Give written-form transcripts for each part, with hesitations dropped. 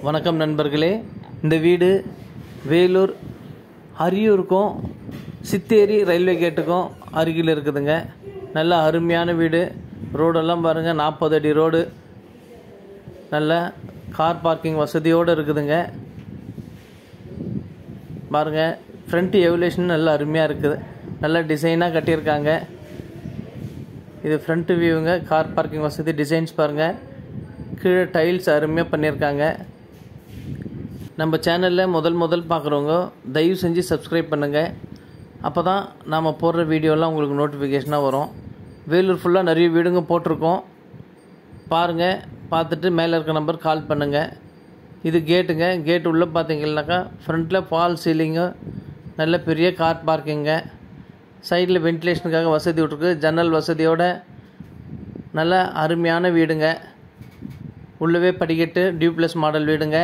வணக்கம் நண்பர்களே. இந்த வீடு வேலூர் அரியூருக்கும் சித்தேரி ரயில்வே கேட்டுக்கும் அருகில் இருக்குதுங்க. நல்ல அருமையான வீடு. ரோடெல்லாம் பாருங்கள், 40 அடி ரோடு. நல்ல கார் பார்க்கிங் வசதியோடு இருக்குதுங்க. பாருங்கள், ஃப்ரண்ட் எவல்யூஷன் நல்ல அருமையாக இருக்குது. நல்ல டிசைனாக கட்டியிருக்காங்க. இது ஃப்ரண்ட் வியூங்க. கார் பார்க்கிங் வசதி டிசைன்ஸ் பாருங்கள். கீழே டைல்ஸ் அருமையாக பண்ணியிருக்காங்க. நம்ம சேனலில் முதல் பார்க்குறவங்க தயவு செஞ்சு சப்ஸ்கிரைப் பண்ணுங்கள். அப்போ தான் நாம் போடுற வீடியோலாம் உங்களுக்கு நோட்டிஃபிகேஷனாக வரும். வேலூர் ஃபுல்லாக நிறைய வீடுங்க போட்டிருக்கோம். பாருங்கள், பார்த்துட்டு மேலே இருக்க நம்பர் கால் பண்ணுங்கள். இது கேட்டுங்க. கேட்டு உள்ளே பார்த்தீங்கன்னாக்கா ஃப்ரண்ட்டில் ஃபால் சீலிங்கு, நல்ல பெரிய கார் பார்க்கிங்க. சைடில் வென்டிலேஷனுக்காக வசதி விட்ருக்கு. ஜன்னல் வசதியோட நல்ல அருமையான வீடுங்க. உள்ளவே படிக்கட்டு, டியூப்ளஸ் மாடல் வீடுங்க.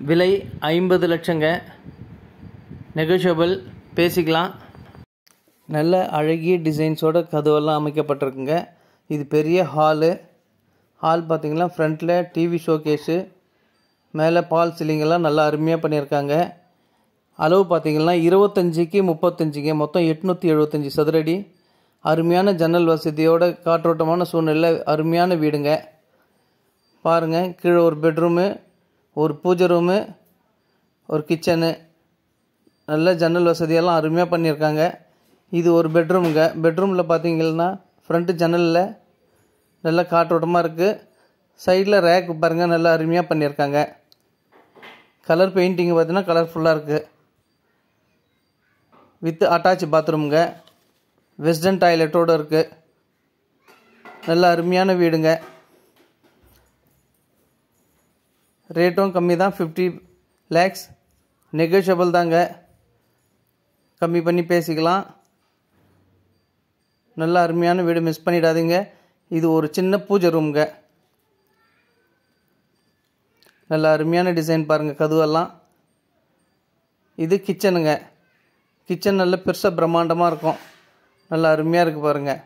விலை 50 லட்சங்க. நெகோஷியபிள், பேசிக்கலாம். நல்ல அழகிய டிசைன்ஸோட கதவெல்லாம் அமைக்கப்பட்டிருக்குங்க. இது பெரிய ஹால் பார்த்திங்கன்னா ஃப்ரண்ட்டில் டிவி ஷோகேஸு, மேலே பால் சீலிங்கெல்லாம் நல்லா அருமையாக பண்ணியிருக்காங்க. அளவு பார்த்திங்கன்னா 25க்கு 35ங்க, மொத்தம் 875 சதுரடி. அருமையான ஜன்னல் வசதியோட காற்றோட்டமான சூழ்நிலை, அருமையான வீடுங்க. பாருங்கள், கீழே ஒரு பெட்ரூமு, ஒரு பூஜை ரூமு, ஒரு கிச்சனு, நல்ல ஜன்னல் வசதியெல்லாம் அருமையாக பண்ணியிருக்காங்க. இது ஒரு பெட்ரூமுங்க. பெட்ரூமில் பார்த்தீங்கன்னா ஃப்ரண்ட்டு ஜன்னலில் நல்ல காற்றோட்டமாக இருக்குது. சைடில் ரேக் பாருங்கள், நல்லா அருமையாக பண்ணியிருக்காங்க. கலர் பெயிண்டிங் பார்த்தீங்கன்னா கலர்ஃபுல்லாக இருக்குது. வித் அட்டாச் பாத்ரூமுங்க. வெஸ்டர்ன் டாய்லெட்டோடு இருக்குது. நல்ல அருமையான வீடுங்க. ரேட்டும் கம்மி தான், 50 lakhs. நெகோஷியபிள் தாங்க, கம்மி பண்ணி பேசிக்கலாம். நல்ல அருமையான வீடு, மிஸ் பண்ணிடாதீங்க. இது ஒரு சின்ன பூஜை ரூமுங்க. நல்ல அருமையான டிசைன் பாருங்கள், கதவெல்லாம். இது கிச்சனுங்க. கிச்சன் நல்ல பெருசாக பிரம்மாண்டமாக இருக்கும். நல்லா அருமையாக இருக்குது பாருங்கள்.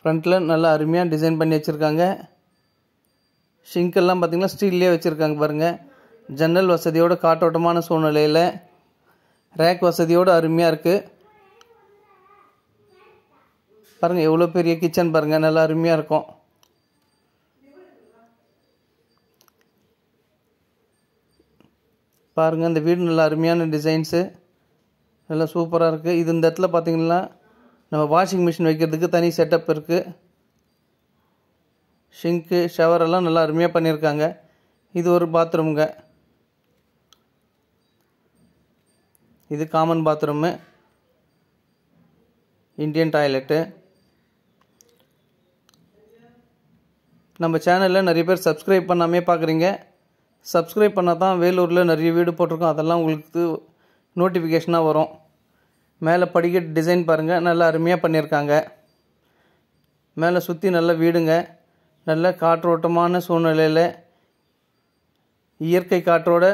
ஃப்ரண்ட்டில் நல்லா அருமையாக டிசைன் பண்ணி வச்சுருக்காங்க. ஷிங்க்கெல்லாம் பார்த்திங்கன்னா ஸ்டீல்லே வச்சுருக்காங்க பாருங்கள். ஜன்னல் வசதியோட காற்றோட்டமான சூழ்நிலையில் ரேக் வசதியோடு அருமையாக இருக்குது. பாருங்கள், எவ்வளோ பெரிய கிச்சன் பாருங்கள், நல்லா அருமையாக இருக்கும். பாருங்கள், இந்த வீடு நல்லா அருமையான டிசைன்ஸு, நல்லா சூப்பராக இருக்குது. இது இந்த இடத்துல பார்த்திங்கன்னா நம்ம வாஷிங் மிஷின் வைக்கிறதுக்கு தனி செட்டப் இருக்குது. ஷிங்க்கு, ஷவரெல்லாம் நல்லா அருமையாக பண்ணியிருக்காங்க. இது ஒரு பாத்ரூமுங்க. இது காமன் பாத்ரூமு, இந்தியன் டாய்லெட்டு. நம்ம சேனலில் நிறைய பேர் சப்ஸ்கிரைப் பண்ணாமே பார்க்குறீங்க. சப்ஸ்கிரைப் பண்ணால் தான் வேலூரில் நிறைய வீடு போட்டிருக்கோம், அதெல்லாம் உங்களுக்கு நோட்டிஃபிகேஷனாக வரும். மேலே படிக்கட்டு டிசைன் பாருங்கள், நல்லா அருமையாக பண்ணியிருக்காங்க. மேலே சுற்றி நல்ல வீடுங்க. நல்ல காற்றோட்டமான சூழ்நிலையில் இயற்கை காற்றோட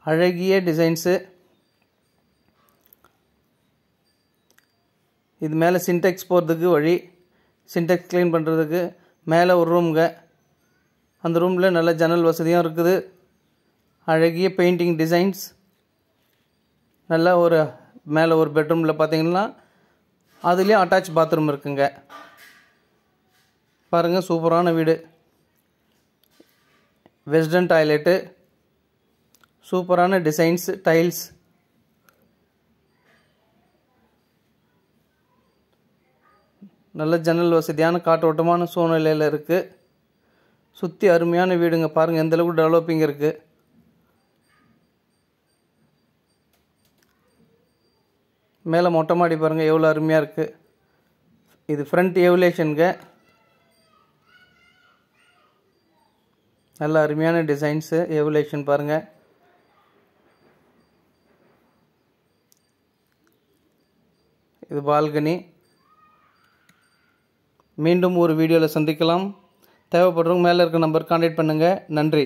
அழகிய டிசைன்ஸு. இது மேலே சின்டெக்ஸ் போகிறதுக்கு வழி, சின்டெக்ஸ் க்ளீன் பண்ணுறதுக்கு. மேலே ஒரு ரூமுங்க. அந்த ரூமில் நல்ல ஜன்னல் வசதியும் இருக்குது. அழகிய பெயிண்டிங் டிசைன்ஸ். நல்லா ஒரு மேலே ஒரு பெட்ரூமில் பார்த்தீங்கன்னா அதுலேயும் அட்டாச் பாத்ரூம் இருக்குங்க. பாருங்கள், சூப்பரான வீடு. வெஸ்டர்ன் டாய்லெட்டு, சூப்பரான டிசைன்ஸ், டைல்ஸ். நல்ல ஜன்னல் வசதியான காற்றோட்டமான சூழ்நிலையில் இருக்குது. சுற்றி அருமையான வீடுங்க. பாருங்கள், எந்தளவுக்கு டெவலப்பிங் இருக்குது. மேலே மொட்டை மாடி பாருங்கள், எவ்வளோ அருமையாக இருக்குது. இது ஃப்ரண்ட் எவல்யூஷனுங்க. நல்ல அருமையான டிசைன்ஸு, எவல்யூஷன் பாருங்கள். இது பால்கனி. மீண்டும் ஒரு வீடியோவில் சந்திக்கலாம். தேவைப்படுறவங்க மேலே இருக்க நம்பர் கான்டாக்ட் பண்ணுங்கள். நன்றி.